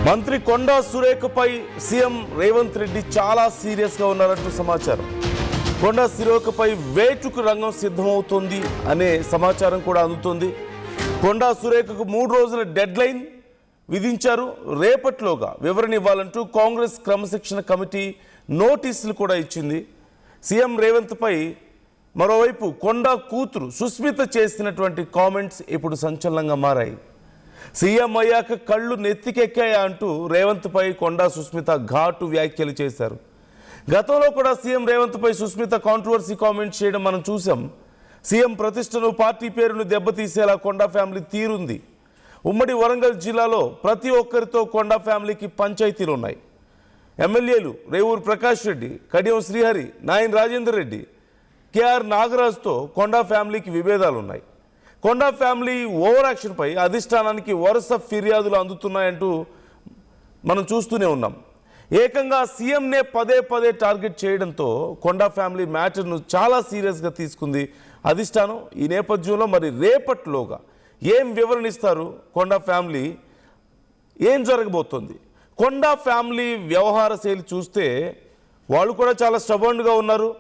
మంత్రి కొండా సురేఖపై సీఎం రేవంత్ రెడ్డి చాలా సీరియస్గా ఉన్నారంటూ సమాచారం. కొండా సురేఖపై వేటుకు రంగం సిద్ధమవుతోంది అనే సమాచారం కూడా అందుతుంది. కొండా సురేఖకు 3 రోజుల డెడ్ లైన్ విధించారు. రేపట్లోగా వివరణ ఇవ్వాలంటూ కాంగ్రెస్ క్రమశిక్షణ కమిటీ నోటీసులు కూడా ఇచ్చింది. సీఎం రేవంత్పై మరోవైపు కొండా కూతురు సుస్మిత చేసినటువంటి కామెంట్స్ ఇప్పుడు సంచలనంగా మారాయి. సీఎం అయ్యాక కళ్ళు నెత్తికెక్కాయా అంటూ రేవంత్పై కొండా సుస్మిత ఘాటు వ్యాఖ్యలు చేశారు. గతంలో కూడా సీఎం రేవంత్పై సుస్మిత కాంట్రవర్సీ కామెంట్స్ చేయడం మనం చూసాం. సీఎం ప్రతిష్టను, పార్టీ పేరును దెబ్బతీసేలా కొండా ఫ్యామిలీ తీరుంది. ఉమ్మడి వరంగల్ జిల్లాలో ప్రతి ఒక్కరితో కొండా ఫ్యామిలీకి పంచాయతీలు ఉన్నాయి. ఎమ్మెల్యేలు రేవూరు ప్రకాష్ రెడ్డి, కడియం శ్రీహరి, నాయన్ రాజేందర్ రెడ్డి, కేఆర్ నాగరాజ్తో కొండా ఫ్యామిలీకి విభేదాలు ఉన్నాయి. కొండా ఫ్యామిలీ ఓవర్ యాక్షన్పై అధిష్టానానికి వరుస ఫిర్యాదులు అందుతున్నాయంటూ మనం చూస్తూనే ఉన్నాం. ఏకంగా సీఎంనే పదే పదే టార్గెట్ చేయడంతో కొండా ఫ్యామిలీ మ్యాటర్ను చాలా సీరియస్గా తీసుకుంది అధిష్టానం. ఈ నేపథ్యంలో మరి రేపట్లోగా ఏం వివరణిస్తారు కొండా ఫ్యామిలీ, ఏం జరగబోతోంది? కొండా ఫ్యామిలీ వ్యవహార శైలి చూస్తే వాళ్ళు కూడా చాలా స్టబర్న్గా ఉన్నారు.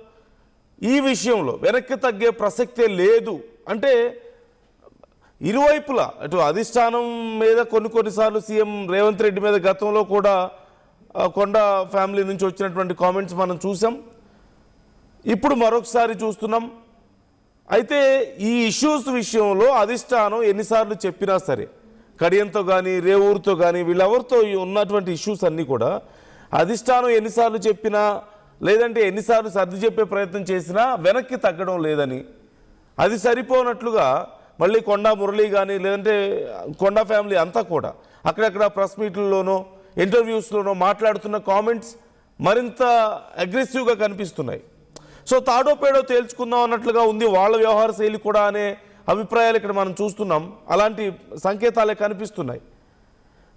ఈ విషయంలో వెనక్కి తగ్గే ప్రసక్తే లేదు. అంటే ఇరువైపులా అటు అధిష్టానం మీద కొన్నిసార్లు సీఎం రేవంత్ రెడ్డి మీద గతంలో కూడా కొండా ఫ్యామిలీ నుంచి వచ్చినటువంటి కామెంట్స్ మనం చూసాం. ఇప్పుడు మరొకసారి చూస్తున్నాం. అయితే ఈ ఇష్యూస్ విషయంలో అధిష్టానం ఎన్నిసార్లు చెప్పినా సరే, కడియంతో కానీ రేవూరుతో కానీ వీళ్ళెవరితో ఉన్నటువంటి ఇష్యూస్ అన్నీ కూడా అధిష్టానం ఎన్నిసార్లు చెప్పినా లేదంటే ఎన్నిసార్లు సర్ది చెప్పే ప్రయత్నం చేసినా వెనక్కి తగ్గడం లేదని, అది సరిపోనట్లుగా మళ్ళీ కొండా మురళి కానీ లేదంటే కొండా ఫ్యామిలీ అంతా కూడా అక్కడక్కడ ప్రెస్ మీట్లలోనో ఇంటర్వ్యూస్లోనో మాట్లాడుతున్న కామెంట్స్ మరింత అగ్రెసివ్గా కనిపిస్తున్నాయి. సో తాడో పేడో తేల్చుకుందాం అన్నట్లుగా ఉంది వాళ్ళ వ్యవహార శైలి కూడా అనే అభిప్రాయాలు ఇక్కడ మనం చూస్తున్నాం. అలాంటి సంకేతాలే కనిపిస్తున్నాయి.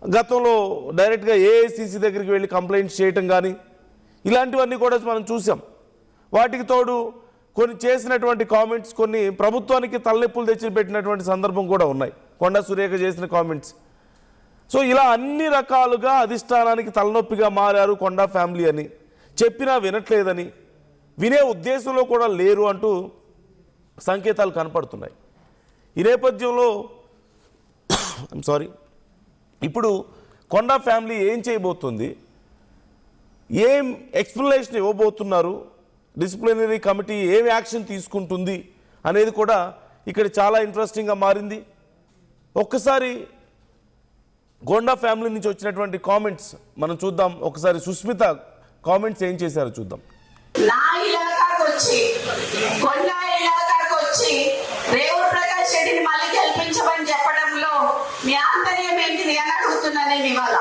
గతంలో డైరెక్ట్గా ఏఐసిసి దగ్గరికి వెళ్ళి కంప్లైంట్స్ చేయటం కానీ ఇలాంటివన్నీ కూడా మనం చూసాం. వాటికి తోడు కొన్ని చేసినటువంటి కామెంట్స్ కొన్ని ప్రభుత్వానికి తలనొప్పులు తెచ్చిపెట్టినటువంటి సందర్భం కూడా ఉన్నాయి. కొండా సురేఖ చేసిన కామెంట్స్. సో ఇలా అన్ని రకాలుగా అధిష్టానానికి తలనొప్పిగా మారారు కొండా ఫ్యామిలీ అని, చెప్పినా వినట్లేదని, వినే ఉద్దేశంలో కూడా లేరు అంటూ సంకేతాలు కనపడుతున్నాయి. ఈ నేపథ్యంలో ఇప్పుడు కొండా ఫ్యామిలీ ఏం చేయబోతుంది, ఏం ఎక్స్ప్లెనేషన్ ఇవ్వబోతున్నారు, డిసిప్లినరీ కమిటీ ఏం యాక్షన్ తీసుకుంటుంది అనేది కూడా ఇక్కడ చాలా ఇంట్రెస్టింగ్గా మారింది. ఒక్కసారి కొండా ఫ్యామిలీ నుంచి వచ్చినటువంటి కామెంట్స్ మనం చూద్దాం. ఒకసారి సుస్మిత కామెంట్స్ ఏం చేశారో చూద్దాం. నా ఇలాకాకు వచ్చి కొండా ఇలాకాకు వచ్చి రేవూరు ప్రకాష్ రెడ్డిని మళ్ళీ గెలిపించమని చెప్పడంలో మీ ఆంతర్యం ఏంటిది అని అడుగుతున్నా నేను ఇవాళ.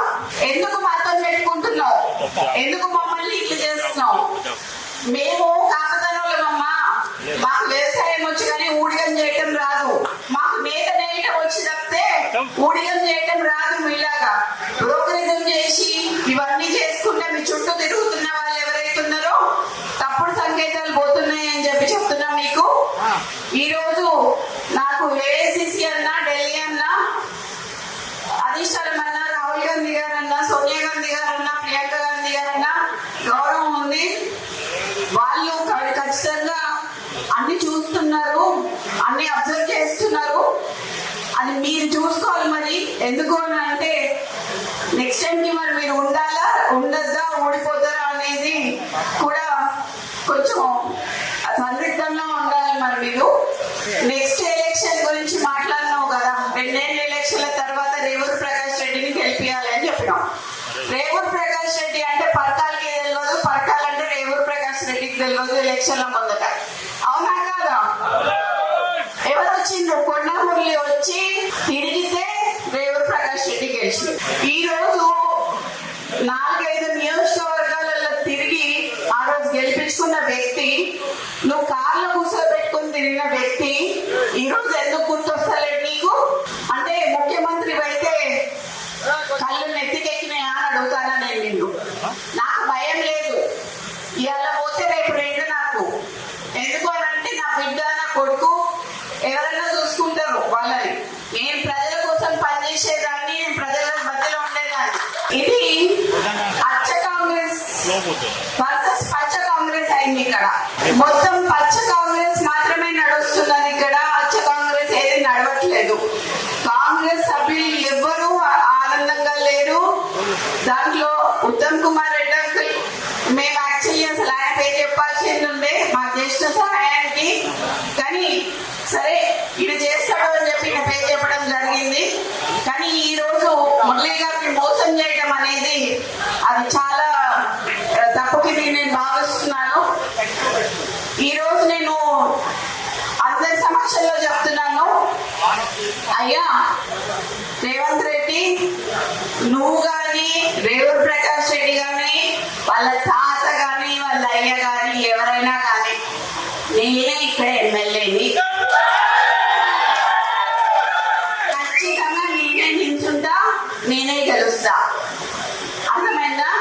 ఎందుకు మాతో పెట్టుకుంటున్నావు? ఎందుకు మమ్మల్ని ఇట్లా చేస్తున్నావు? మేము కాకతనోళ్ళమమ్మా, మాకు వ్యవసాయం వచ్చి కానీ ఊడిగం చేయటం రాదు. మాకు మేత నేయటం వచ్చి తప్పితే ఊడిగం చేయటం రాదు. మీలాగా బ్రోకరిజం చేసి ఇవన్నీ చేసుకుంటే మీ చుట్టూ తిరుగుతున్న వాళ్ళు ఎవరైతే ఉన్నారో తప్పుడు సంకేతాలు పోతున్నాయి అని చెప్పి చెప్తున్నా మీకు. ఈ రోజు నాకు ఏఐసిసి అన్నా, ఢిల్లీ అన్నా, అధిష్టానం అన్నా, రాహుల్ గాంధీ గారన్నా, సోనియా గాంధీ గారన్నా, ప్రియాంక గాంధీ గారన్నా గౌరవం ఉంది. వాళ్ళు ఖచ్చితంగా అన్ని చూస్తున్నారు, అన్ని అబ్జర్వ్ చేస్తున్నారు. అది మీరు చూసుకోవాలి. మరి ఎందుకు అని అంటే నెక్స్ట్ టైం కి మరి మీరు ఉండాలా, ఉండద్దా, ఓడిపోతారా అనేది కూడా కొంచెం సందిగ్ధంలో ఉండాలి. మరి మీరు నెక్స్ట్ ఎలక్షన్ గురించి మాట్లాడినావు కదా, 2 ఎలక్షన్ల తర్వాత రేవూరు ప్రకాష్ రెడ్డిని గెలిపియాలి అని చెప్పినాం. రేవూరు ప్రకాష్ రెడ్డి అంటే పరకాలకి తెలియదు, పరకాలంటే రేవూరు ప్రకాష్ రెడ్డికి తెలియదు ఎలక్షన్ల ముందట. అవునా కాదా? ఎవరు వచ్చిండ్రు? కొండా మురళి వచ్చి తిరిగితే రేవూరు ప్రకాష్ రెడ్డి గెలిచింది. ఈ రోజు 4-5 నియోజకవర్గాలలో తిరిగి ఆ రోజు గెలిపించుకున్న వ్యక్తి, నువ్వు కార్లో కూర్చోబెట్టుకుని తిరిగిన వ్యక్తి ఈ రోజు ఎందుకు గుర్తొస్తలేదు నీకు? అంటే ముఖ్యమంత్రి అయితే కళ్ళు నెత్తికెక్కినాయా అని అడుగుతానా నేను నిన్ను? నాకు భయం లేదు. ఇవాళ పోతే రేపు రెండు నాకు. ఎందుకు అని అంటే నా బిడ్డ, నా కొడుకు ఎవరైనా చూసుకుంటారు వాళ్ళని. నేను ప్రజల కోసం పనిచేసేదాన్ని, నేను ప్రజల మధ్యలో ఉండేదాన్ని. ఇది మొత్తం పచ్చ కాంగ్రెస్ మాత్రమే నడుస్తున్నది ఇక్కడ, అచ్చ కాంగ్రెస్ ఏది నడవట్లేదు. కాంగ్రెస్ సభ్యులు ఎవ్వరూ ఆనందంగా లేరు. దాంట్లో ఉత్తమ్ కుమార్ రెడ్డి అంకుల్, మేము యాక్చువల్లీ అసలు ఆయన పేరు చెప్పాల్సింది ఉండే మా జ్యేష్ఠ సహాయానికి, కానీ సరే ఇది చేస్తాడు అని చెప్పి నా పేరు చెప్పడం జరిగింది. కానీ ఈ రోజు మురళీ గారిని మోసం చేయడం అనేది అది చాలా తప్పుకి నేను భావిస్తున్నాను. ఈ రోజు నేను అందరి సమక్షంలో చెప్తున్నాను, అయ్యా రేవంత్ రెడ్డి, నువ్వు గాని రేవూర్ ప్రకాష్ రెడ్డి గాని వాళ్ళ తాత గాని వాళ్ళ అయ్య గాని ఎవరైనా గాని నేనే ఇక్కడ ఎమ్మెల్యేని, ఖచ్చితంగా నేనే నిల్చుంటా, నేనే గెలుస్తా. అర్థమైందా?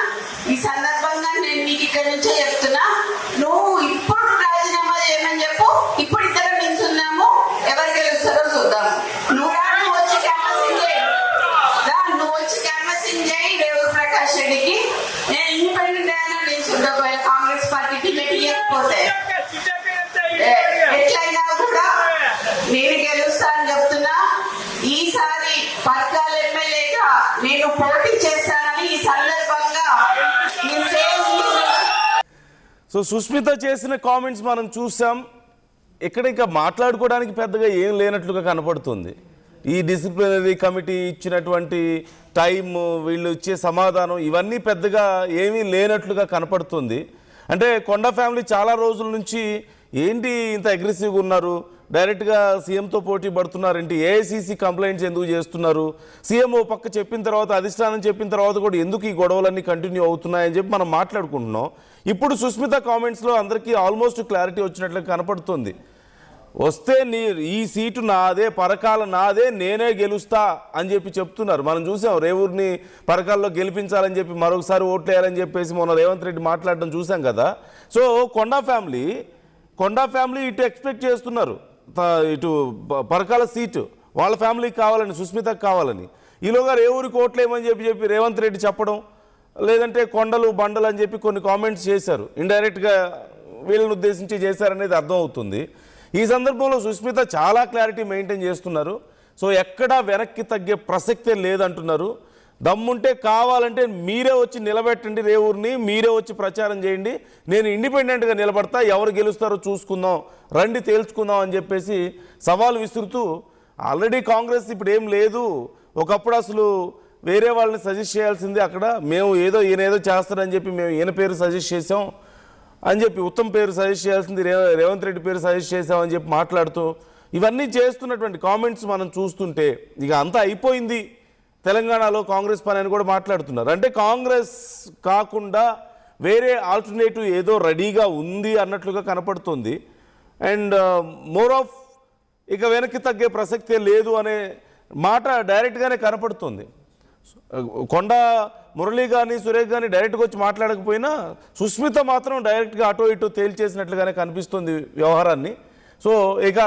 ఈ సందర్భంగా నేను నీకు ఇక్కడ నుంచే చెప్తున్నా, నువ్వు ఇప్పుడు రాజీనామా చేయమని చెప్పు. ఇప్పుడు ఇద్దరం నిల్చున్నాము, ఎవరు గెలుస్తారో చూద్దాం. నువ్వు వచ్చి క్యాన్వసింగ్ చేయి, నువ్వు వచ్చి క్యాన్వసింగ్ చేయి రేవూర్ ప్రకాష్ రెడ్డికి. నేను ఇండిపెండెంట్ అయినా నిల్చుంటా, ఒకవేళ కాంగ్రెస్ పార్టీ టికెట్ ఇవ్వకపోతే ఎట్లయినా కూడా నేను గెలుస్తా అని చెప్తున్నా. ఈసారి పర్కాల ఎమ్మెల్యేగా నేను పోటీ చేస్తానని ఈ సందర్భంగా సో సుస్మిత చేసిన కామెంట్స్ మనం చూసాం. ఇక్కడ ఇంకా మాట్లాడుకోవడానికి పెద్దగా ఏం లేనట్లుగా కనపడుతుంది. ఈ డిసిప్లినరీ కమిటీ ఇచ్చినటువంటి టైం, వీళ్ళు ఇచ్చే సమాధానం, ఇవన్నీ పెద్దగా ఏమీ లేనట్లుగా కనపడుతుంది. అంటే కొండ ఫ్యామిలీ చాలా రోజుల నుంచి ఏంటి ఇంత అగ్రెసివ్గా ఉన్నారు, డైరెక్ట్గా సీఎంతో పోటీ పడుతున్నారేంటి, ఏఐసీసీ కంప్లైంట్స్ ఎందుకు చేస్తున్నారు, సీఎం ఓ పక్క చెప్పిన తర్వాత, అధిష్టానం చెప్పిన తర్వాత కూడా ఎందుకు ఈ గొడవలన్నీ కంటిన్యూ అవుతున్నాయని చెప్పి మనం మాట్లాడుకుంటున్నాం. ఇప్పుడు సుస్మిత కామెంట్స్లో అందరికీ ఆల్మోస్ట్ క్లారిటీ వచ్చినట్లు కనపడుతుంది. వస్తే ఈ సీటు నాదే, పరకాల నాదే, నేనే గెలుస్తా అని చెప్పి చెప్తున్నారు. మనం చూసాం రేవూర్ని పరకాల్లో గెలిపించాలని చెప్పి మరొకసారి ఓట్లేయాలని చెప్పేసి మొన్న రేవంత్ రెడ్డి మాట్లాడడం చూసాం కదా. సో కొండా ఫ్యామిలీ ఇటు ఎక్స్పెక్ట్ చేస్తున్నారు, ఇటు పరకాల సీటు వాళ్ళ ఫ్యామిలీకి కావాలని, సుస్మితకు కావాలని. ఈలోగా రేవూరికి ఓట్లేమని చెప్పి రేవంత్ రెడ్డి చెప్పడం, లేదంటే కొండలు బండలు అని చెప్పి కొన్ని కామెంట్స్ చేశారు. ఇండైరెక్ట్గా వీళ్ళని ఉద్దేశించి చేశారనేది అర్థమవుతుంది. ఈ సందర్భంలో సుస్మిత చాలా క్లారిటీ మెయింటైన్ చేస్తున్నారు. సో ఎక్కడా వెనక్కి తగ్గే ప్రసక్తే లేదంటున్నారు. దమ్ముంటే కావాలంటే మీరే వచ్చి నిలబెట్టండి రేవూరిని, మీరే వచ్చి ప్రచారం చేయండి, నేను ఇండిపెండెంట్గా నిలబడతా, ఎవరు గెలుస్తారో చూసుకుందాం, రండి తేల్చుకుందాం అని చెప్పేసి సవాల్ విసురుతూ, ఆల్రెడీ కాంగ్రెస్ ఇప్పుడు ఏం లేదు, ఒకప్పుడు అసలు వేరే వాళ్ళని సజెస్ట్ చేయాల్సిందే, అక్కడ మేము ఈయన ఏదో చేస్తారని చెప్పి మేము ఈయన పేరు సజెస్ట్ చేసాం అని చెప్పి, ఉత్తమ్ పేరు సజెస్ట్ చేయాల్సింది రేవంత్ రెడ్డి పేరు సజెస్ట్ చేసామని చెప్పి మాట్లాడుతూ ఇవన్నీ చేస్తున్నటువంటి కామెంట్స్ మనం చూస్తుంటే ఇక అంతా అయిపోయింది తెలంగాణలో కాంగ్రెస్ పని అని కూడా మాట్లాడుతున్నారు. అంటే కాంగ్రెస్ కాకుండా వేరే ఆల్టర్నేటివ్ ఏదో రెడీగా ఉంది అన్నట్లుగా కనపడుతుంది. అండ్ మోర్ ఆఫ్ ఇక వెనక్కి తగ్గే ప్రసక్తే లేదు అనే మాట డైరెక్ట్గానే కనపడుతుంది. కొండ మురళి కానీ సురేష్ కానీ డైరెక్ట్గా వచ్చి మాట్లాడకపోయినా సుస్మిత మాత్రం డైరెక్ట్గా అటో ఇటో తేల్చేసినట్లుగానే కనిపిస్తుంది వ్యవహారాన్ని. సో ఇక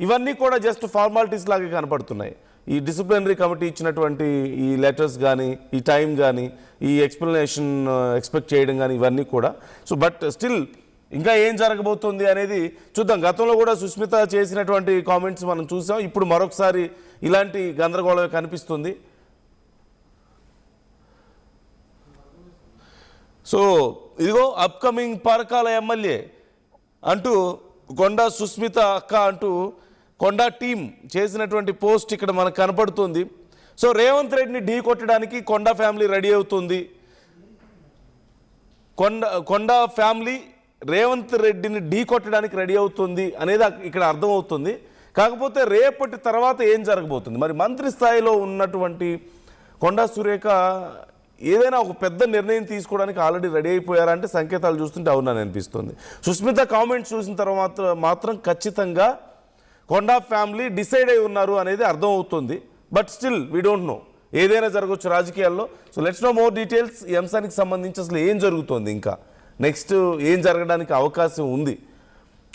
ఇవన్నీ కూడా జస్ట్ ఫార్మాలిటీస్ లాగే కనపడుతున్నాయి. ఈ డిసిప్లినరీ కమిటీ ఇచ్చినటువంటి ఈ లెటర్స్ కానీ, ఈ టైం కానీ, ఈ ఎక్స్ప్లెనేషన్ ఎక్స్పెక్ట్ చేయడం కానీ ఇవన్నీ కూడా. సో బట్ స్టిల్ ఇంకా ఏం జరగబోతుంది అనేది చూద్దాం. గతంలో కూడా సుస్మిత చేసినటువంటి కామెంట్స్ మనం చూసాం. ఇప్పుడు మరొకసారి ఇలాంటి గందరగోళమే కనిపిస్తుంది. సో ఇదిగో అప్కమింగ్ పరకాల ఎమ్మెల్యే అంటూ కొండా సుస్మిత అక్క అంటూ కొండా టీం చేసినటువంటి పోస్ట్ ఇక్కడ మనకు కనపడుతుంది. సో రేవంత్ రెడ్డిని ఢీ కొట్టడానికి కొండా ఫ్యామిలీ రెడీ అవుతుంది. కొండా ఫ్యామిలీ రేవంత్ రెడ్డిని ఢీ కొట్టడానికి రెడీ అవుతుంది అనేది ఇక్కడ అర్థమవుతుంది. కాకపోతే రేపటి తర్వాత ఏం జరగబోతుంది, మరి మంత్రి స్థాయిలో ఉన్నటువంటి కొండా సురేఖ ఏదైనా ఒక పెద్ద నిర్ణయం తీసుకోవడానికి ఆల్రెడీ రెడీ అయిపోయారంటే సంకేతాలు చూస్తుంటే అవునని అనిపిస్తుంది. సుస్మిత కామెంట్స్ చూసిన తర్వాత మాత్రం ఖచ్చితంగా కొండా ఫ్యామిలీ డిసైడ్ అయి ఉన్నారు అనేది అర్థమవుతుంది. But still we don't know, ఏదైనా జరగవచ్చు రాజకీయాల్లో. So let's know more details. ఈ అంశానికి సంబంధించి అసలు ఏం జరుగుతోంది, ఇంకా నెక్స్ట్ ఏం జరగడానికి అవకాశం ఉంది.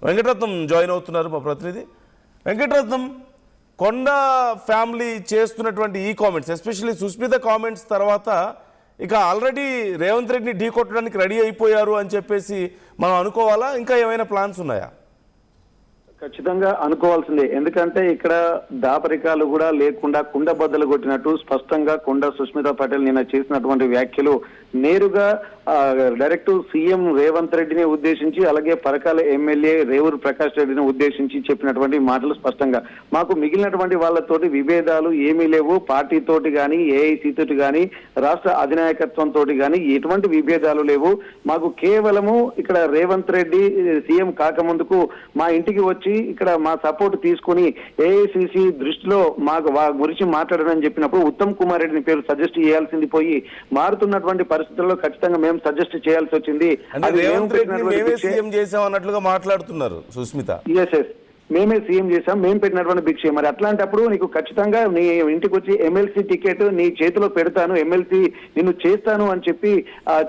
వెంకటరత్నం జాయిన్ అవుతున్నారు, మా ప్రతినిధి. వెంకటరత్నం, కొండా ఫ్యామిలీ చేస్తున్నటువంటి ఈ కామెంట్స్, ఎస్పెషల్లీ సుస్మిత కామెంట్స్ తర్వాత ఇక ఆల్రెడీ రేవంత్ రెడ్డిని ఢీ కొట్టడానికి రెడీ అయిపోయారు అని చెప్పేసి మనం అనుకోవాలా, ఇంకా ఏమైనా ప్లాన్స్ ఉన్నాయా? ఖచ్చితంగా అనుకోవాల్సిందే. ఎందుకంటే ఇక్కడ దాపరికాలు కూడా లేకుండా కుండ బద్దలు కొట్టినట్టు స్పష్టంగా కొండా సుస్మితా పటేల్ నిన్న చేసినటువంటి వ్యాఖ్యలు నేరుగా డైరెక్ట్ సీఎం రేవంత్ రెడ్డిని ఉద్దేశించి, అలాగే పరకాల ఎమ్మెల్యే రేవూరు ప్రకాష్ రెడ్డిని ఉద్దేశించి చెప్పినటువంటి మాటలు స్పష్టంగా మాకు మిగిలినటువంటి వాళ్ళతోటి విభేదాలు ఏమీ లేవు, పార్టీతోటి కానీ ఏఐసీ తోటి కానీ రాష్ట్ర అధినాయకత్వంతో కానీ ఎటువంటి విభేదాలు లేవు. మాకు కేవలము ఇక్కడ రేవంత్ రెడ్డి సీఎం కాకముందుకు మా ఇంటికి వచ్చి ఇక్కడ మా సపోర్ట్ తీసుకుని ఏఐసిసి దృష్టిలో మాకు గురించి మాట్లాడని చెప్పినప్పుడు ఉత్తమ్ కుమార్ రెడ్డిని పేరు సజెస్ట్ చేయాల్సింది పోయి మారుతున్నటువంటి పరిస్థితుల్లో ఖచ్చితంగా మేము సజెస్ట్ చేయాల్సి వచ్చింది. రేవంత్ రెడ్డిని మేమే సీఎం చేసాం అన్నట్లుగా మాట్లాడుతున్నారు సుస్మిత. మేమే సీఎం చేశాం, మేము పెట్టినటువంటి భిక్ష. మరి అట్లాంటప్పుడు నీకు ఖచ్చితంగా నీ ఇంటికి వచ్చి ఎమ్మెల్సీ టికెట్ నీ చేతిలో పెడతాను, ఎమ్మెల్సీ నిన్ను చేస్తాను అని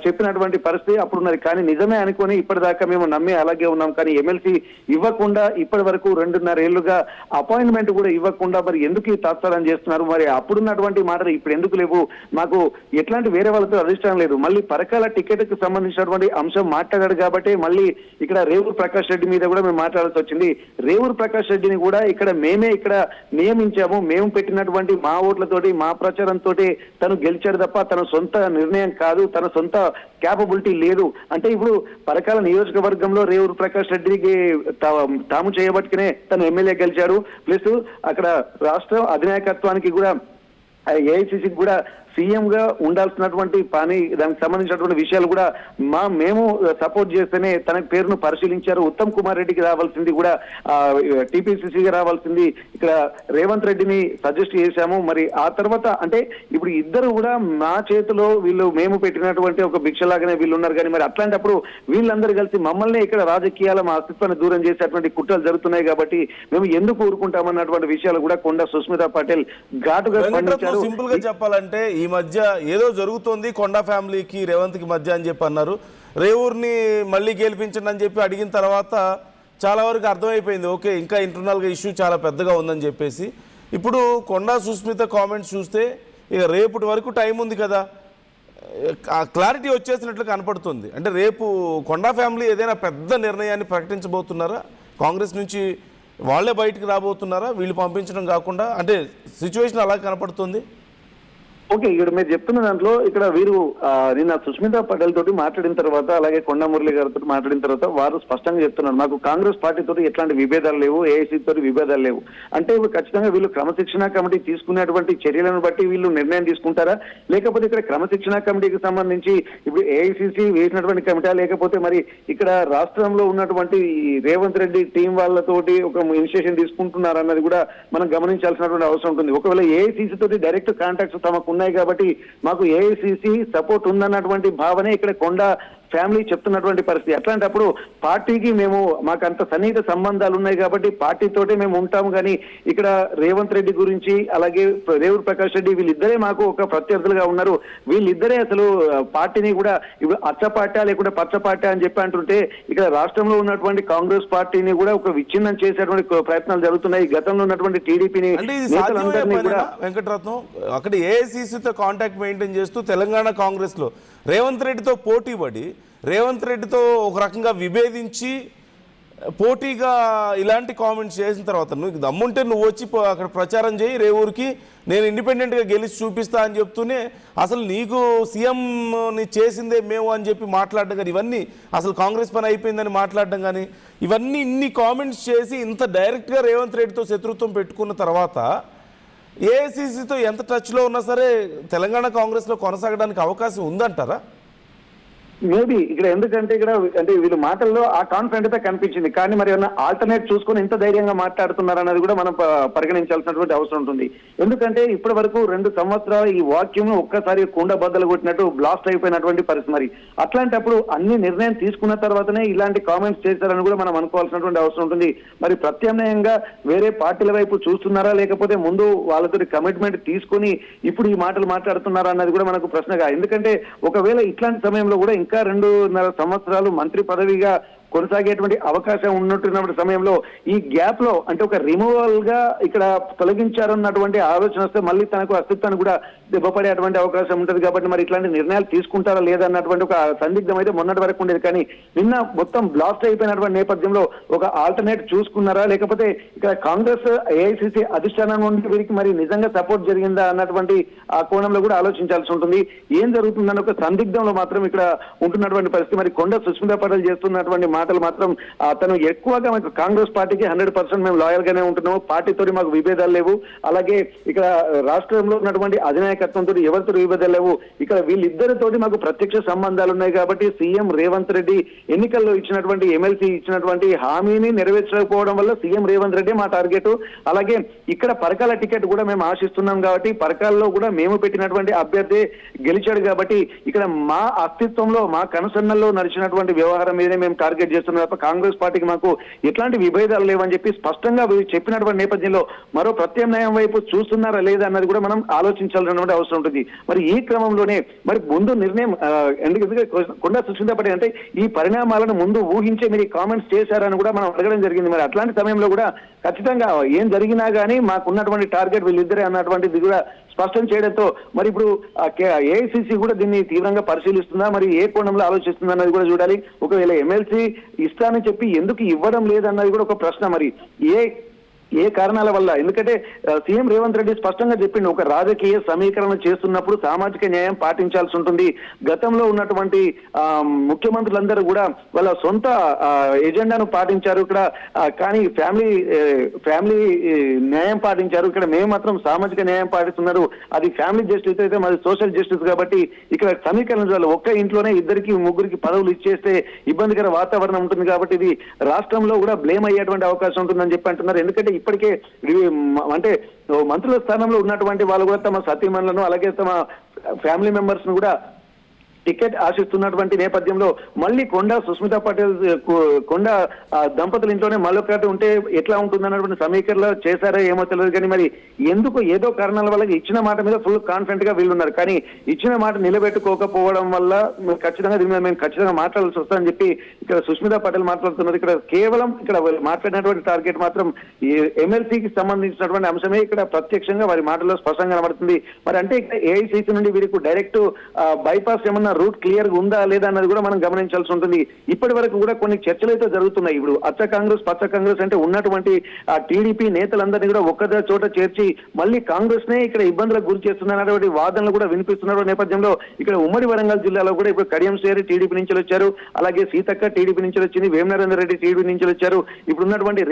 చెప్పినటువంటి పరిస్థితి అప్పుడు ఉన్నది. కానీ నిజమే అనుకుని ఇప్పటిదాకా మేము నమ్మి అలాగే ఉన్నాం. కానీ ఎమ్మెల్సీ ఇవ్వకుండా ఇప్పటి వరకు 2.5 ఏళ్లుగా అపాయింట్మెంట్ కూడా ఇవ్వకుండా మరి ఎందుకు ఈ తాత్సారం చేస్తున్నారు? మరి అప్పుడున్నటువంటి మాటలు ఇప్పుడు ఎందుకు లేవు? మాకు ఎట్లాంటి వేరే వాళ్ళతో అధిష్టానం లేదు. మళ్ళీ పరకాల టికెట్ కు సంబంధించినటువంటి అంశం మాట్లాడాడు కాబట్టి మళ్ళీ ఇక్కడ రేవూరు ప్రకాష్ రెడ్డి మీద కూడా మేము మాట్లాడాల్సి వచ్చింది. రేవూరు ప్రకాష్ రెడ్డిని కూడా మేమే ఇక్కడ నియమించాము, మేము పెట్టినటువంటి మా ఓట్లతోటి మా ప్రచారంతో తను గెలిచాడు తప్ప తన సొంత నిర్ణయం కాదు, తన సొంత క్యాపబిలిటీ లేదు. అంటే ఇప్పుడు పరకాల నియోజకవర్గంలో రేవూరు ప్రకాష్ రెడ్డికి తాము చేయబట్టుకునే తను ఎమ్మెల్యే గెలిచాడు. ప్లస్ అక్కడ రాష్ట్ర అధినాయకత్వానికి కూడా ఏఐసిసికి కూడా సీఎం గా ఉండాల్సినటువంటి పని, దానికి సంబంధించినటువంటి విషయాలు కూడా మేము సపోర్ట్ చేస్తేనే తన పేరును పరిశీలించారు. ఉత్తమ్ కుమార్ రెడ్డికి రావాల్సింది కూడా టీపీసీసీగా రావాల్సింది ఇక్కడ రేవంత్ రెడ్డిని సజెస్ట్ చేశాము. మరి ఆ తర్వాత అంటే ఇప్పుడు ఇద్దరు కూడా మా చేతిలో మేము పెట్టినటువంటి ఒక భిక్షలాగానే వీళ్ళు ఉన్నారు. కానీ మరి అట్లాంటప్పుడు వీళ్ళందరూ కలిసి మమ్మల్ని ఇక్కడ రాజకీయాల మా అస్తిత్వాన్ని దూరం చేసేటువంటి కుట్రలు జరుగుతున్నాయి కాబట్టి మేము ఎందుకు ఊరుకుంటామన్నటువంటి విషయాలు కూడా కొండా సుస్మితా పటేల్ ఘాటుగా స్పందించారు. సింపుల్ గా చెప్పాలంటే ఈ మధ్య ఏదో జరుగుతోంది కొండా ఫ్యామిలీకి రేవంత్ కి మధ్య అని చెప్పి అన్నారు. రేవూర్ని మళ్ళీ గెలిపించండి అని చెప్పి అడిగిన తర్వాత చాలా వరకు అర్థమైపోయింది, ఓకే ఇంకా ఇంటర్నల్గా ఇష్యూ చాలా పెద్దగా ఉందని చెప్పేసి. ఇప్పుడు కొండా సుస్మిత కామెంట్స్ చూస్తే ఇక రేపటి వరకు టైం ఉంది కదా, క్లారిటీ వచ్చేసినట్లు కనపడుతుంది. అంటే రేపు కొండా ఫ్యామిలీ ఏదైనా పెద్ద నిర్ణయాన్ని ప్రకటించబోతున్నారా? కాంగ్రెస్ నుంచి వాళ్ళే బయటికి రాబోతున్నారా వీళ్ళు పంపించడం కాకుండా? అంటే సిచ్యువేషన్ అలా కనపడుతుంది. ఓకే, ఇక్కడ మీరు చెప్తున్న దాంట్లో ఇక్కడ వీరు నిన్న సుస్మితా పటేల్ తోటి మాట్లాడిన తర్వాత, అలాగే కొండా మురళి గారితో మాట్లాడిన తర్వాత వారు స్పష్టంగా చెప్తున్నారు, మాకు కాంగ్రెస్ పార్టీ తోటి ఎట్లాంటి విభేదాలు లేవు, ఏఐసీ తోటి విభేదాలు లేవు. అంటే ఇప్పుడు ఖచ్చితంగా వీళ్ళు క్రమశిక్షణ కమిటీ తీసుకునేటువంటి చర్యలను బట్టి వీళ్ళు నిర్ణయం తీసుకుంటారా, లేకపోతే ఇక్కడ క్రమశిక్షణ కమిటీకి సంబంధించి ఇప్పుడు ఏఐసిసి వేసినటువంటి కమిటీ, లేకపోతే మరి ఇక్కడ రాష్ట్రంలో ఉన్నటువంటి రేవంత్ రెడ్డి టీం వాళ్ళతోటి ఒక ఇనిషియేషన్ తీసుకుంటున్నారన్నది కూడా మనం గమనించాల్సినటువంటి అవసరం ఉంటుంది. ఒకవేళ ఏఐసిసి తోటి డైరెక్ట్ కాంటాక్ట్స్ తమకు ఉన్నాయి కాబట్టి మాకు ఏఐసిసి సపోర్ట్ ఉందన్నటువంటి భావనే ఇక్కడ కొండా ఫ్యామిలీ చెప్తున్నటువంటి పరిస్థితి. అట్లాంటప్పుడు పార్టీకి మాకు అంత సన్నిహిత సంబంధాలు ఉన్నాయి కాబట్టి పార్టీతోటే మేము ఉంటాము. కానీ ఇక్కడ రేవంత్ రెడ్డి గురించి, అలాగే రేవూరు ప్రకాష్ రెడ్డి వీళ్ళిద్దరే మాకు ఒక ప్రత్యర్థులుగా ఉన్నారు. వీళ్ళిద్దరే అసలు పార్టీని కూడా ఇప్పుడు అచ్చపాట లేకుంటే పచ్చపాట అని చెప్పి అంటుంటే ఇక్కడ రాష్ట్రంలో ఉన్నటువంటి కాంగ్రెస్ పార్టీని కూడా ఒక విచ్ఛిన్నం చేసేటువంటి ప్రయత్నాలు జరుగుతున్నాయి. గతంలో ఉన్నటువంటి టీడీపీని వెంకటరత్నం అక్కడ ఏఐసిసితో కాంటాక్ట్ మెయింటైన్ చేస్తూ తెలంగాణ కాంగ్రెస్ లో రేవంత్ రెడ్డితో పోటీ పడి రేవంత్ రెడ్డితో ఒక రకంగా విభేదించి పోటీగా ఇలాంటి కామెంట్స్ చేసిన తర్వాత నువ్వు దమ్ముంటే నువ్వు వచ్చి అక్కడ ప్రచారం చేయి, రేవూరికి నేను ఇండిపెండెంట్గా గెలిచి చూపిస్తా అని చెప్తూనే అసలు నీకు సీఎంని చేసిందే మేము అని చెప్పి మాట్లాడడం కానీ, ఇవన్నీ అసలు కాంగ్రెస్ పని అయిపోయిందని మాట్లాడడం కానీ, ఇవన్నీ ఇన్ని కామెంట్స్ చేసి ఇంత డైరెక్ట్గా రేవంత్ రెడ్డితో శత్రుత్వం పెట్టుకున్న తర్వాత ఏఐసిసితో ఎంత టచ్లో ఉన్నా సరే తెలంగాణ కాంగ్రెస్లో కొనసాగడానికి అవకాశం ఉందంటారా? మేబీ ఇక్కడ ఎందుకంటే ఇక్కడ అంటే వీళ్ళు మాటల్లో ఆ కాన్ఫిడెంట్ అయితే కనిపించింది. కానీ మరి ఏమన్నా ఆల్టర్నేట్ చూసుకొని ఎంత ధైర్యంగా మాట్లాడుతున్నారు అన్నది కూడా మనం పరిగణించాల్సినటువంటి అవసరం ఉంటుంది. ఎందుకంటే ఇప్పటి వరకు 2 సంవత్సరాలు ఈ వాక్యం ఒక్కసారి కుండ బద్దలు కొట్టినట్టు బ్లాస్ట్ అయిపోయినటువంటి పరిస్థితి. మరి అట్లాంటప్పుడు అన్ని నిర్ణయం తీసుకున్న తర్వాతనే ఇలాంటి కామెంట్స్ చేశారని కూడా మనం అనుకోవాల్సినటువంటి అవసరం ఉంటుంది. మరి ప్రత్యామ్నాయంగా వేరే పార్టీల వైపు చూస్తున్నారా, లేకపోతే ముందు వాళ్ళతో కమిట్మెంట్ తీసుకుని ఇప్పుడు ఈ మాటలు మాట్లాడుతున్నారా అన్నది కూడా మనకు ప్రశ్నగా. ఎందుకంటే ఒకవేళ ఇట్లాంటి సమయంలో కూడా ఇంకా 2.5 సంవత్సరాలు మంత్రి పదవిగా కొనసాగేటువంటి అవకాశం ఉన్నటువంటి సమయంలో ఈ గ్యాప్ లో అంటే ఒక రిమూవల్ గా ఇక్కడ తొలగించారన్నటువంటి ఆలోచన వస్తే మళ్ళీ తనకు అస్తిత్వాన్ని కూడా దెబ్బపడేటువంటి అవకాశం ఉంటుంది కాబట్టి మరి ఇట్లాంటి నిర్ణయాలు తీసుకుంటారా లేదా అన్నటువంటి ఒక సందిగ్ధం అయితే మొన్నటి వరకు ఉండేది. కానీ నిన్న మొత్తం బ్లాస్ట్ అయిపోయినటువంటి నేపథ్యంలో ఒక ఆల్టర్నేట్ చూసుకున్నారా, లేకపోతే ఇక్కడ కాంగ్రెస్ ఏఐసిసి అధిష్టానం నుండి వీరికి మరి నిజంగా సపోర్ట్ జరిగిందా అన్నటువంటి ఆ కోణంలో కూడా ఆలోచించాల్సి ఉంటుంది. ఏం జరుగుతుందన్న ఒక సందిగ్ధంలో మాత్రం ఇక్కడ ఉంటున్నటువంటి పరిస్థితి. మరి కొండ సుస్మితా పటేల్ చేస్తున్నటువంటి మాటలు మాత్రం తను ఎక్కువగా మాకు కాంగ్రెస్ పార్టీకి 100% మేము లాయల్ గానే ఉంటున్నాము, పార్టీతో మాకు విభేదాలు లేవు, అలాగే ఇక్కడ రాష్ట్రంలో ఉన్నటువంటి అధినాయకత్వంతో ఎవరితో విభేదాలు లేవు, ఇక్కడ వీళ్ళిద్దరితోటి మాకు ప్రత్యక్ష సంబంధాలు ఉన్నాయి కాబట్టి సీఎం రేవంత్ రెడ్డి ఎన్నికల్లో ఇచ్చినటువంటి ఎమ్మెల్సీ ఇచ్చినటువంటి హామీని నెరవేర్చకపోవడం వల్ల సీఎం రేవంత్ రెడ్డి మా టార్గెట్, అలాగే ఇక్కడ పరకాల టికెట్ కూడా మేము ఆశిస్తున్నాం కాబట్టి పరకాల్లో కూడా మేము పెట్టినటువంటి అభ్యర్థి గెలిచాడు కాబట్టి ఇక్కడ మా అస్తిత్వంలో మా కనుసన్నల్లో నడిచినటువంటి వ్యవహారం మీదనే మేము టార్గెట్ చేస్తున్నాం తప్ప కాంగ్రెస్ పార్టీకి మాకు ఎట్లాంటి విభేదాలు లేవని చెప్పి స్పష్టంగా చెప్పినటువంటి నేపథ్యంలో మరో ప్రత్యామ్నాయం వైపు చూస్తున్నారా లేదా అన్నది కూడా మనం ఆలోచించాల్సినటువంటి అవసరం ఉంటుంది. మరి ఈ క్రమంలోనే మరి ముందు నిర్ణయం ఎందుకంటే కొండా సుస్మితా పటేల్ అంటే ఈ పరిణామాలను ముందు ఊహించే మీరు కామెంట్స్ చేశారని కూడా మనం అడగడం జరిగింది. మరి అట్లాంటి సమయంలో కూడా ఖచ్చితంగా ఏం జరిగినా కానీ మాకున్నటువంటి టార్గెట్ వీళ్ళిద్దరే అన్నటువంటిది కూడా స్పష్టం చేయడంతో మరి ఇప్పుడు ఏఐసిసి కూడా దీన్ని తీవ్రంగా పరిశీలిస్తుందా, మరి ఏ కోణంలో ఆలోచిస్తుందా అన్నది కూడా చూడాలి. ఒకవేళ ఎమ్మెల్సీ ఇస్తానని చెప్పి ఎందుకు ఇవ్వడం లేదన్నది కూడా ఒక ప్రశ్న. మరి ఏ కారణాల వల్ల, ఎందుకంటే సీఎం రేవంత్ రెడ్డి స్పష్టంగా చెప్పిండు ఒక రాజకీయ సమీకరణ చేస్తున్నప్పుడు సామాజిక న్యాయం పాటించాల్సి ఉంటుంది. గతంలో ఉన్నటువంటి ముఖ్యమంత్రులందరూ కూడా వాళ్ళ సొంత ఎజెండాను పాటించారు ఇక్కడ, కానీ ఫ్యామిలీ న్యాయం పాటించారు. ఇక్కడ మేము మాత్రం సామాజిక న్యాయం పాటిస్తున్నారు, అది ఫ్యామిలీ జస్టిస్ అయితే మాది సోషల్ జస్టిస్ కాబట్టి ఇక్కడ సమీకరించాలి. ఒక్క ఇంట్లోనే ఇద్దరికి ముగ్గురికి పదవులు ఇచ్చేస్తే ఇబ్బందికర వాతావరణం ఉంటుంది కాబట్టి ఇది రాష్ట్రంలో కూడా బ్లేమ్ అయ్యేటువంటి అవకాశం ఉంటుందని చెప్పి అంటున్నారు. ఎందుకంటే ఇప్పటికే అంటే మంత్రుల స్థానంలో ఉన్నటువంటి వాళ్ళు కూడా తమ సతీమణులను అలాగే తమ ఫ్యామిలీ మెంబర్స్ ను కూడా టికెట్ ఆశిస్తున్నటువంటి నేపథ్యంలో మళ్ళీ కొండా సుస్మితా పటేల్ కొండా దంపతుల ఇంట్లోనే మళ్ళొకటి ఉంటే ఎట్లా ఉంటుంది అన్నటువంటి సమీకరణలో చేశారో ఏమో తెలియదు. కానీ మరి ఎందుకు ఏదో కారణాల వల్ల ఇచ్చిన మాట మీద ఫుల్ కాన్ఫిడెంట్ గా వీళ్ళున్నారు, కానీ ఇచ్చిన మాట నిలబెట్టుకోకపోవడం వల్ల ఖచ్చితంగా దీని మీద మేము ఖచ్చితంగా మాట్లాడాల్సి వస్తుందని చెప్పి ఇక్కడ సుస్మితా పటేల్ మాట్లాడుతున్నారు. ఇక్కడ కేవలం ఇక్కడ మాట్లాడినటువంటి టార్గెట్ మాత్రం ఎమ్మెల్సీకి సంబంధించినటువంటి అంశమే ఇక్కడ ప్రత్యక్షంగా వారి మాటల్లో స్పష్టంగా కనబడుతుంది. మరి అంటే ఏఐసిసి నుండి వీరికి డైరెక్ట్ బైపాస్ ఏమన్నా రూట్ క్లియర్ గా ఉందా లేదా అన్నది కూడా మనం గమనించాల్సి ఉంటుంది. ఇప్పటి వరకు కూడా కొన్ని చర్చలు అయితే జరుగుతున్నాయి. ఇప్పుడు అచ్చ కాంగ్రెస్ పచ్చ కాంగ్రెస్ అంటే ఉన్నటువంటి టీడీపీ నేతలందరినీ కూడా ఒక్క చోట చేర్చి మళ్ళీ కాంగ్రెస్ నే ఇక్కడ ఇబ్బందులకు గురి చేస్తున్నటువంటి వాదనలు కూడా వినిపిస్తున్న నేపథ్యంలో ఇక్కడ ఉమ్మడి వరంగల్ జిల్లాలో కూడా ఇప్పుడు కడియం శ్రీ టీడీపీ నుంచి వచ్చారు, అలాగే సీతక్క టీడీపీ నుంచి వచ్చింది, వేమనరేందర్ రెడ్డి టీడీపీ నుంచి వచ్చారు, ఇప్పుడు ఉన్నటువంటి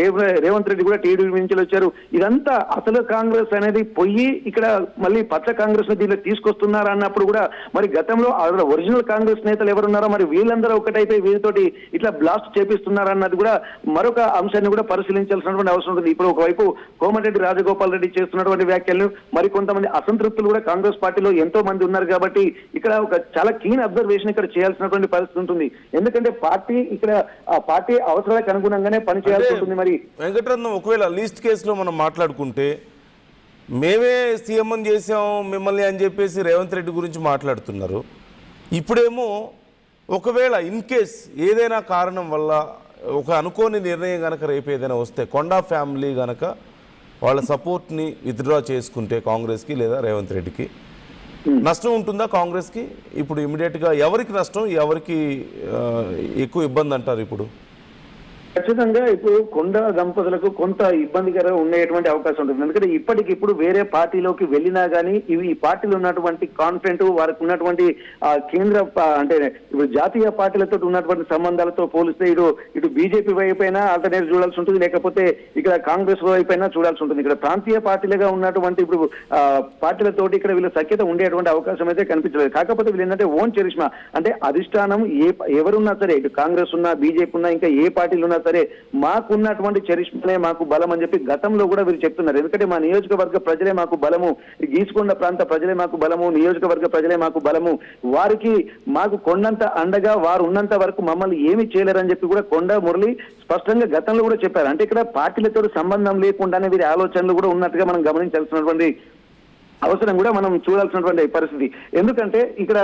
రేవంత్ రెడ్డి కూడా టీడీపీ నుంచి వచ్చారు. ఇదంతా అసలు కాంగ్రెస్ అనేది పోయి ఇక్కడ మళ్ళీ పచ్చ కాంగ్రెస్ ని దీనిలో తీసుకొస్తున్నారా అన్నప్పుడు కూడా మరి గతంలో ఒరిజినల్ కాంగ్రెస్ నేతలు ఎవరున్నారో మరి వీళ్ళందరూ ఒకటైతే వీరితోటి ఇట్లా బ్లాస్ట్ చేపిస్తున్నారన్నది కూడా మరొక అంశాన్ని కూడా పరిశీలించాల్సినటువంటి అవసరం ఉంటుంది. ఇప్పుడు ఒకవైపు కోమటిరెడ్డి రాజగోపాల్ రెడ్డి చేస్తున్నటువంటి వ్యాఖ్యలను మరి కొంతమంది అసంతృప్తులు కూడా కాంగ్రెస్ పార్టీలో ఎంతో మంది ఉన్నారు కాబట్టి ఇక్కడ ఒక చాలా కీన్ అబ్జర్వేషన్ ఇక్కడ చేయాల్సినటువంటి పరిస్థితి ఉంటుంది. ఎందుకంటే పార్టీ ఇక్కడ ఆ పార్టీ అవసరాలకు అనుగుణంగానే పనిచేయాల్సి ఉంటుంది. మరి వెంకటరత్నం ఒకవేళ లీస్ట్ కేసులో మనం మాట్లాడుకుంటే మేమే సీఎం చేసాం మిమ్మల్ని అని చెప్పేసి రేవంత్ రెడ్డి గురించి మాట్లాడుతున్నారు. ఇప్పుడేమో ఒకవేళ ఇన్ కేస్ ఏదైనా కారణం వల్ల ఒక అనుకోని నిర్ణయం కనుక రేపు ఏదైనా వస్తే కొండా ఫ్యామిలీ కనుక వాళ్ళ సపోర్ట్ని విత్డ్రా చేసుకుంటే కాంగ్రెస్కి లేదా రేవంత్ రెడ్డికి నష్టం ఉంటుందా కాంగ్రెస్కి? ఇప్పుడు ఇమీడియట్గా ఎవరికి నష్టం, ఎవరికి ఎక్కువ ఇబ్బంది అంటారు? ఇప్పుడు ఖచ్చితంగా ఇప్పుడు కొండా దంపతులకు కొంత ఇబ్బందికరంగా ఉండేటువంటి అవకాశం ఉంటుంది. ఎందుకంటే ఇప్పటికిప్పుడు వేరే పార్టీలోకి వెళ్ళినా కానీ ఇవి ఈ పార్టీలో ఉన్నటువంటి కాన్ఫిడెంట్ వారికి ఉన్నటువంటి కేంద్ర అంటే ఇప్పుడు జాతీయ పార్టీలతో ఉన్నటువంటి సంబంధాలతో పోలిస్తే ఇటు బీజేపీ వైపు అయినా ఆల్టర్నేట్ చూడాల్సి ఉంటుంది, లేకపోతే ఇక్కడ కాంగ్రెస్ వైపు అయినా చూడాల్సి ఉంటుంది. ఇక్కడ ప్రాంతీయ పార్టీలుగా ఉన్నటువంటి ఇప్పుడు పార్టీలతోటి ఇక్కడ వీళ్ళు సఖ్యత ఉండేటువంటి అవకాశం అయితే కనిపించలేదు. కాకపోతే వీళ్ళు ఏంటంటే ఓన్ చరిష్మా అంటే అధిష్టానం ఎవరున్నా సరే ఇటు కాంగ్రెస్ ఉన్నా బీజేపీ ఉన్నా ఇంకా ఏ పార్టీలు ఉన్నా సరే మాకున్నటువంటి చరిష్మనే మాకు బలం అని చెప్పి గతంలో కూడా వీరు చెప్తున్నారు. ఎందుకంటే మా నియోజకవర్గ ప్రజలే మాకు బలము, గీసుకొండ ప్రాంత ప్రజలే మాకు బలము, నియోజకవర్గ ప్రజలే మాకు బలము, వారికి మాకు కొండంత అండగా వారు ఉన్నంత వరకు మమ్మల్ని ఏమి చేయలేరని చెప్పి కూడా కొండా మురళి స్పష్టంగా గతంలో కూడా చెప్పారు. అంటే ఇక్కడ పార్టీలతో సంబంధం లేకుండానే వీరి ఆలోచనలు కూడా ఉన్నట్టుగా మనం గమనించాల్సినటువంటి అవసరం కూడా మనం చూడాల్సినటువంటి పరిస్థితి. ఎందుకంటే ఇక్కడ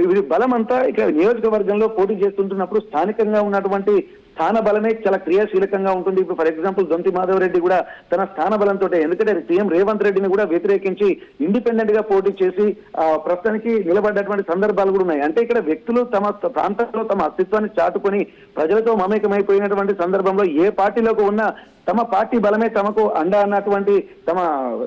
వీరి బలం అంతా ఇక్కడ నియోజకవర్గంలో పోటీ చేస్తుంటున్నప్పుడు స్థానికంగా ఉన్నటువంటి స్థాన బలమే చాలా క్రియాశీలకంగా ఉంటుంది. ఇప్పుడు ఫర్ ఎగ్జాంపుల్ దొంతి మాధవ్ రెడ్డి కూడా తన స్థాన బలంతో, ఎందుకంటే సీఎం రేవంత్ రెడ్డిని కూడా వ్యతిరేకించి ఇండిపెండెంట్ గా పోటీ చేసి ప్రస్తుతానికి నిలబడ్డటువంటి సందర్భాలు కూడా ఉన్నాయి. అంటే ఇక్కడ వ్యక్తులు తమ ప్రాంతంలో తమ అస్తిత్వాన్ని చాటుకొని ప్రజలతో మమేకమైపోయినటువంటి సందర్భంలో ఏ పార్టీలోకి ఉన్నా తమ పార్టీ బలమే తమకు అండా అన్నటువంటి, తమ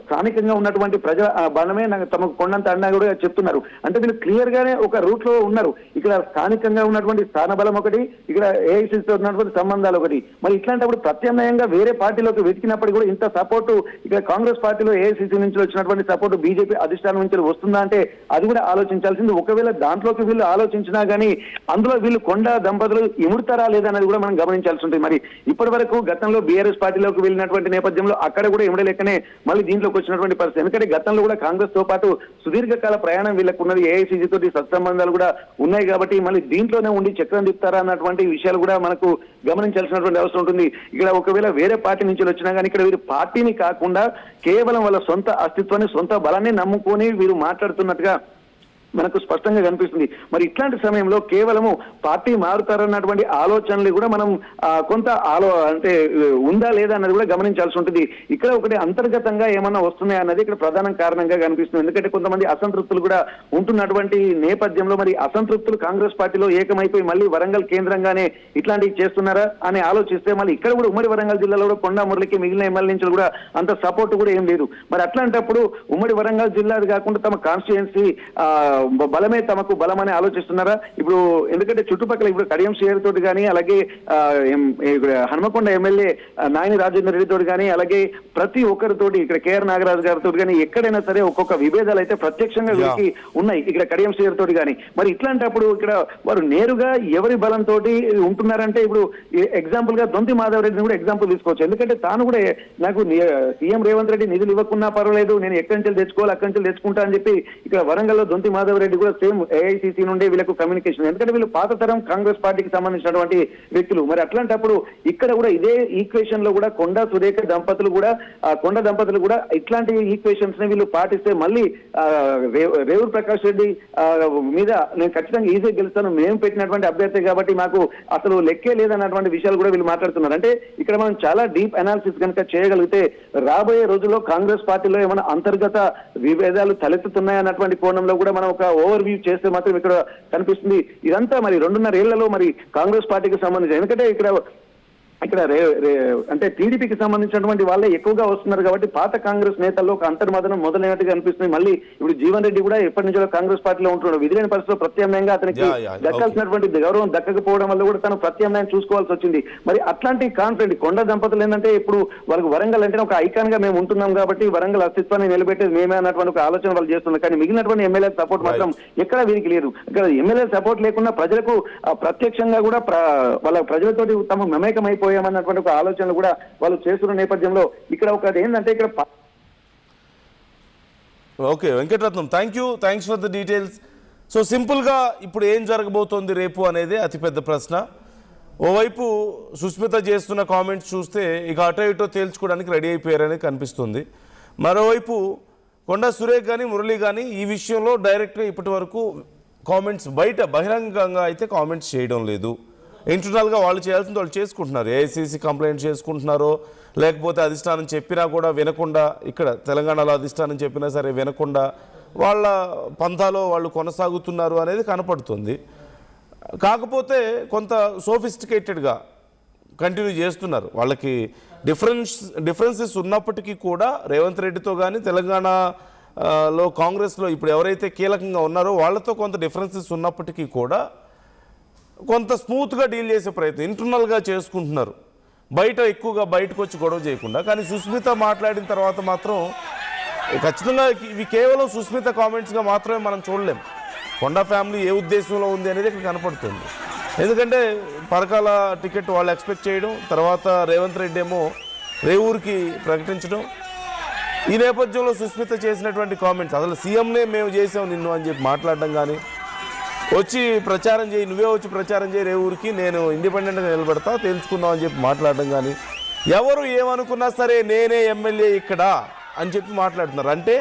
స్థానికంగా ఉన్నటువంటి ప్రజల బలమే తమకు కొండంత అండా కూడా చెప్తున్నారు. అంటే వీళ్ళు క్లియర్ గానే ఒక రూట్ లో ఉన్నారు. ఇక్కడ స్థానికంగా ఉన్నటువంటి స్థాన బలం ఒకటి, ఇక్కడ ఏఐసీతో ఉన్నటువంటి సంబంధాలు ఒకటి. మరి ఇట్లాంటప్పుడు ప్రత్యామ్నాయంగా వేరే పార్టీలోకి వెతికినప్పుడు కూడా ఇంత సపోర్టు ఇక్కడ కాంగ్రెస్ పార్టీలో ఏఐసీసీ నుంచి వచ్చినటువంటి సపోర్టు బీజేపీ అధిష్టానం నుంచి వస్తుందా అంటే అది కూడా ఆలోచించాల్సింది. ఒకవేళ దాంట్లోకి వీళ్ళు ఆలోచించినా గానీ అందులో వీళ్ళు కొండ దంపతులు ఇముడతారా లేదా అనేది కూడా మనం గమనించాల్సి ఉంటుంది. మరి ఇప్పటి వరకు గతంలో బీఆర్ఎస్ పార్టీలోకి వెళ్ళినటువంటి నేపథ్యంలో అక్కడ కూడా ఇమడలేకనే మళ్ళీ దీంట్లోకి వచ్చినటువంటి పరిస్థితి. ఎందుకంటే గతంలో కూడా కాంగ్రెస్ తో పాటు సుదీర్ఘకాల ప్రయాణం వీళ్ళకు ఉన్నది, ఏఐసీసీ తోటి సత్సంబంధాలు కూడా ఉన్నాయి కాబట్టి మళ్ళీ దీంట్లోనే ఉండి చక్రం తిప్పుతారా అన్నటువంటి విషయాలు కూడా మనకు గమనించాల్సినటువంటి అవసరం ఉంటుంది. ఇక్కడ ఒకవేళ వేరే పార్టీ నుంచి వచ్చినా కానీ ఇక్కడ వీరు పార్టీని కాకుండా కేవలం వాళ్ళ సొంత అస్తిత్వాన్ని, సొంత బలాన్ని నమ్ముకొని వీరు మాట్లాడుతున్నట్టుగా మనకు స్పష్టంగా కనిపిస్తుంది. మరి ఇట్లాంటి సమయంలో కేవలము పార్టీ మారుతారన్నటువంటి ఆలోచనలు కూడా మనం కొంత అంటే ఉందా లేదా అన్నది కూడా గమనించాల్సి ఉంటుంది. ఇక్కడ ఒకటి అంతర్గతంగా ఏమన్నా వస్తున్నాయా అన్నది ఇక్కడ ప్రధాన కారణంగా కనిపిస్తుంది. ఎందుకంటే కొంతమంది అసంతృప్తులు కూడా ఉంటున్నటువంటి నేపథ్యంలో మరి అసంతృప్తులు కాంగ్రెస్ పార్టీలో ఏకమైపోయి మళ్ళీ వరంగల్ కేంద్రంగానే ఇట్లాంటివి చేస్తున్నారా అని ఆలోచిస్తే మళ్ళీ ఇక్కడ కూడా ఉమ్మడి వరంగల్ జిల్లాలో కూడా కొండా మురళికి మిగిలిన ఎమ్మెల్యే నుంచి కూడా అంత సపోర్ట్ కూడా ఏం లేదు. మరి అట్లాంటప్పుడు ఉమ్మడి వరంగల్ జిల్లాది కాకుండా తమ కాన్స్టిట్యుయెన్సీ బలమే తమకు బలమని ఆలోచిస్తున్నారా? ఇప్పుడు ఎందుకంటే చుట్టుపక్కల ఇప్పుడు కడియం శ్రీహరి తోటి కానీ, అలాగే హనుమకొండ ఎమ్మెల్యే నాయని రాజేందర్ రెడ్డి తోటి కానీ, అలాగే ప్రతి ఒక్కరితోటి ఇక్కడ కేఆర్ నాగరాజు గారితో కానీ ఎక్కడైనా సరే ఒక్కొక్క విభేదాలు అయితే ప్రత్యక్షంగా వీరికి ఉన్నాయి ఇక్కడ కడియం శ్రీహరి తోటి కానీ. మరి ఇట్లాంటప్పుడు ఇక్కడ వారు నేరుగా ఎవరి బలంతో ఉంటున్నారంటే ఇప్పుడు ఎగ్జాంపుల్ గా దొంతి మాధవ్ రెడ్డిని కూడా ఎగ్జాంపుల్ తీసుకోవచ్చు. ఎందుకంటే తాను కూడా నాకు సీఎం రేవంత్ రెడ్డి నిధులు ఇవ్వకున్నా పర్వాలేదు, నేను ఎక్కడి నుంచి తెచ్చుకోవాలి అక్కడి నుంచి తెచ్చుకుంటా అని చెప్పి ఇక్కడ వరంగల్లో దొంతి మాధవ్ రెడ్డి కూడా సేమ్ ఏఐసీసీ నుండి వీళ్ళకు కమ్యూనికేషన్, ఎందుకంటే వీళ్ళు పాత తరం కాంగ్రెస్ పార్టీకి సంబంధించినటువంటి వ్యక్తులు. మరి అట్లాంటప్పుడు ఇక్కడ కూడా ఇదే ఈక్వేషన్ లో కూడా కొండ సురేఖ దంపతులు కూడా ఇట్లాంటి ఈక్వేషన్స్ ని వీళ్ళు పాటిస్తే మళ్ళీ రేవూర్ ప్రకాష్ రెడ్డి మీద నేను ఖచ్చితంగా ఈజీగా గెలుస్తాను, మేము పెట్టినటువంటి అభ్యర్థి కాబట్టి మాకు అసలు లెక్కే లేదన్నటువంటి విషయాలు కూడా వీళ్ళు మాట్లాడుతున్నారు. అంటే ఇక్కడ మనం చాలా డీప్ అనాలిసిస్ కనుక చేయగలిగితే రాబోయే రోజుల్లో కాంగ్రెస్ పార్టీలో ఏమైనా అంతర్గత విభేదాలు తలెత్తుతున్నాయన్నటువంటి కోణంలో కూడా మనం ఒక ఓవర్ వ్యూ చేస్తే మాత్రం ఇక్కడ కనిపిస్తుంది. ఇదంతా మరి 2.5 ఏళ్లలో మరి కాంగ్రెస్ పార్టీకి సంబంధించి, ఎందుకంటే ఇక్కడ అంటే టీడీపీకి సంబంధించినటువంటి వాళ్ళే ఎక్కువగా వస్తున్నారు కాబట్టి పాత కాంగ్రెస్ నేతల్లో ఒక అంతర్మదనం మొదలైనట్టుగా అనిపిస్తుంది. మళ్ళీ ఇప్పుడు జీవన్ రెడ్డి కూడా ఎప్పటి నుంచో కాంగ్రెస్ పార్టీలో ఉంటున్నాడు. విధిలేని పరిస్థితిలో ప్రత్యామ్నాయంగా అతనికి దక్కాల్సినటువంటి గౌరవం దక్కకపోవడం వల్ల కూడా తను ప్రత్యామ్నాయం చూసుకోవాల్సి వచ్చింది. మరి అట్లాంటి కాన్ఫిడెంట్ కొండ దంపతులు ఏంటంటే ఇప్పుడు వాళ్ళకి వరంగల్ అంటే ఒక ఐకాన్ గా మేము ఉంటున్నాం కాబట్టి వరంగల్ అస్తిత్వాన్ని నిలబెట్టేది మేమే అన్నటువంటి ఒక ఆలోచన వాళ్ళు చేస్తున్నారు. కానీ మిగిలినటువంటి ఎమ్మెల్యే సపోర్ట్ మాత్రం ఎక్కడ వీరికి లేదు. ఇక్కడ ఎమ్మెల్యే సపోర్ట్ లేకుండా ప్రజలకు ప్రత్యక్షంగా కూడా వాళ్ళ ప్రజలతోటి తమ మమేకమైపోయి అన్నటువంటి ఒక ఆలోచనలు కూడా వాళ్ళు చేస్తున్న నేపథ్యంలో ఇక్కడ ఒకటి ఏంటంటే ఇక్కడ okay Venkataratnam, thanks for the details. So సింపుల్గా ఇప్పుడు ఏం జరగబోతోంది రేపు అనేది అతిపెద్ద ప్రశ్న. ఓవైపు సుస్మిత చేస్తున్న కామెంట్స్ చూస్తే ఇక అటో ఇటో తేల్చుకోవడానికి రెడీ అయిపోయారని కనిపిస్తుంది. మరోవైపు కొండా సురేఖ్ కానీ మురళి కానీ ఈ విషయంలో డైరెక్ట్గా ఇప్పటి వరకు కామెంట్స్ బహిరంగంగా అయితే కామెంట్స్ చేయడం లేదు. ఇంటర్నల్గా వాళ్ళు చేయాల్సింది వాళ్ళు చేసుకుంటున్నారు. ఏఐసీసీ కంప్లైంట్ చేసుకుంటున్నారో లేకపోతే అధిష్టానం చెప్పినా కూడా వినకుండా, ఇక్కడ తెలంగాణలో అధిష్టానం చెప్పినా సరే వినకుండా వాళ్ళ పంథాలో వాళ్ళు కొనసాగుతున్నారు అనేది కనపడుతుంది. కాకపోతే కొంత సోఫిస్టికేటెడ్గా కంటిన్యూ చేస్తున్నారు. వాళ్ళకి డిఫరెన్సెస్ ఉన్నప్పటికీ కూడా రేవంత్ రెడ్డితో కానీ తెలంగాణలో కాంగ్రెస్లో ఇప్పుడు ఎవరైతే కీలకంగా ఉన్నారో వాళ్ళతో కొంత డిఫరెన్సెస్ ఉన్నప్పటికీ కూడా కొంత స్మూత్గా డీల్ చేసే ప్రయత్నం ఇంటర్నల్గా చేసుకుంటున్నారు. బయటకు వచ్చి గొడవ చేయకుండా. కానీ సుస్మిత మాట్లాడిన తర్వాత మాత్రం ఖచ్చితంగా ఇవి కేవలం సుస్మిత కామెంట్స్గా మాత్రమే మనం చూడలేం. కొండా ఫ్యామిలీ ఏ ఉద్దేశంలో ఉంది అనేది ఇక్కడ కనపడుతుంది. ఎందుకంటే పరకాల టికెట్ వాళ్ళు ఎక్స్పెక్ట్ చేయడం, తర్వాత రేవంత్ రెడ్డి ఏమో రేవూరికి ప్రకటించడం, ఈ నేపథ్యంలో సుస్మిత చేసినటువంటి కామెంట్స్ అసలు సీఎంనే మేము చేసాం నిన్ను అని చెప్పి మాట్లాడడం కానీ, వచ్చి ప్రచారం చేయి, నువ్వే వచ్చి ప్రచారం చేయి రేవూరికి, నేను ఇండిపెండెంట్గా నిలబడతా తెలుసుకుందాం అని చెప్పి మాట్లాడడం కానీ, ఎవరు ఏమనుకున్నా సరే నేనే ఎమ్మెల్యే ఇక్కడ అని చెప్పి మాట్లాడుతున్నారు. అంటే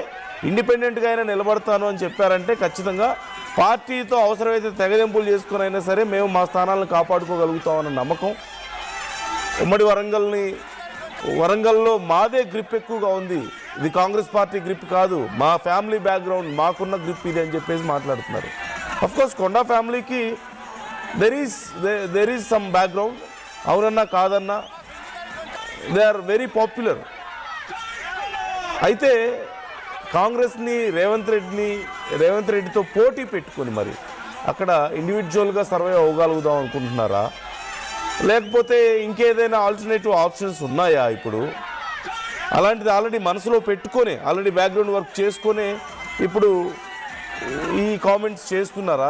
ఇండిపెండెంట్గా అయినా నిలబడతాను అని చెప్పారంటే ఖచ్చితంగా పార్టీతో అవసరమైతే తెగదెంపులు చేసుకుని అయినా సరే మేము మా స్థానాలను కాపాడుకోగలుగుతామన్న నమ్మకం ఉమ్మడి వరంగల్లో మాదే గ్రిప్ ఎక్కువగా ఉంది, ఇది కాంగ్రెస్ పార్టీ గ్రిప్ కాదు, మా ఫ్యామిలీ బ్యాక్గ్రౌండ్ మాకున్న గ్రిప్ ఇది అని చెప్పేసి మాట్లాడుతున్నారు. అఫ్కోర్స్ కొండా ఫ్యామిలీకి దెర్ ఈజ్ సమ్ బ్యాక్గ్రౌండ్, అవునన్నా కాదన్నా దే ఆర్ వెరీ పాపులర్. అయితే కాంగ్రెస్ని రేవంత్ రెడ్డితో పోటీ పెట్టుకొని మరి అక్కడ ఇండివిజువల్గా సర్వే అవ్వగలుగుదాం అనుకుంటున్నారా, లేకపోతే ఇంకేదైనా ఆల్టర్నేటివ్ ఆప్షన్స్ ఉన్నాయా? ఇప్పుడు అలాంటిది ఆల్రెడీ మనసులో పెట్టుకొని ఆల్రెడీ బ్యాక్గ్రౌండ్ వర్క్ చేసుకొని ఇప్పుడు ఈ కామెంట్స్ చేస్తున్నారా?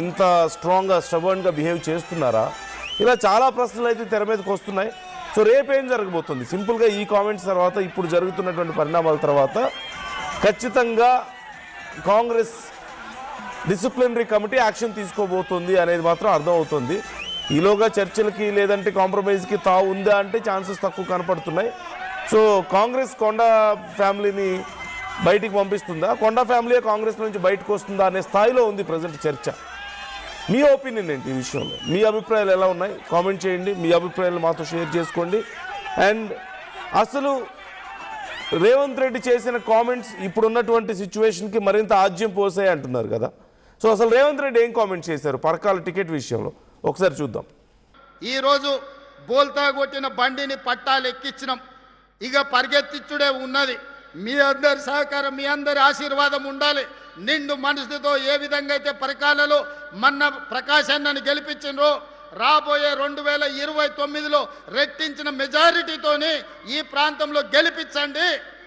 ఇంత స్ట్రాంగ్గా స్టబర్న్గా బిహేవ్ చేస్తున్నారా? ఇలా చాలా ప్రశ్నలు అయితే తెర మీదకి వస్తున్నాయి. సో రేపేం జరగబోతుంది? సింపుల్గా ఈ కామెంట్స్ తర్వాత, ఇప్పుడు జరుగుతున్నటువంటి పరిణామాల తర్వాత ఖచ్చితంగా కాంగ్రెస్ డిసిప్లినరీ కమిటీ యాక్షన్ తీసుకోబోతుంది అనేది మాత్రం అర్థమవుతుంది. ఈలోగా చర్చలకి లేదంటే కాంప్రమైజ్కి తావు ఉందా అంటే ఛాన్సెస్ తక్కువ కనపడుతున్నాయి. సో కాంగ్రెస్ కొండా ఫ్యామిలీని బయటికి పంపిస్తుందా, కొండా ఫ్యామిలీ కాంగ్రెస్ నుంచి బయటకు వస్తుందా అనే స్థాయిలో ఉంది ప్రజెంట్ చర్చ. మీ ఒపీనియన్ ఏంటి ఈ విషయంలో? మీ అభిప్రాయాలు ఎలా ఉన్నాయి? కామెంట్ చేయండి, మీ అభిప్రాయాలు మాతో షేర్ చేసుకోండి. అండ్ అసలు రేవంత్ రెడ్డి చేసిన కామెంట్స్ ఇప్పుడున్నటువంటి సిచ్యువేషన్కి మరింత ఆజ్యం పోసాయి అంటున్నారు కదా. సో అసలు రేవంత్ రెడ్డి ఏం కామెంట్ చేశారు పరకాల టికెట్ విషయంలో ఒకసారి చూద్దాం. ఈరోజు బోల్తా కొట్టిన బండిని పట్టాలు ఎక్కించినాం, ఇక పరిగెత్తించుడే ఉన్నది. మీ అందరి సహకారం, మీ అందరి ఆశీర్వాదం ఉండాలి. నిండు మనసుతో ఏ విధంగా అయితే పరకాలలో మొన్న ప్రకాష్ అన్నని గెలిపించినరో, రాబోయే 2029లో రెట్టించిన మెజారిటీతోని ఈ ప్రాంతంలో గెలిపించండి.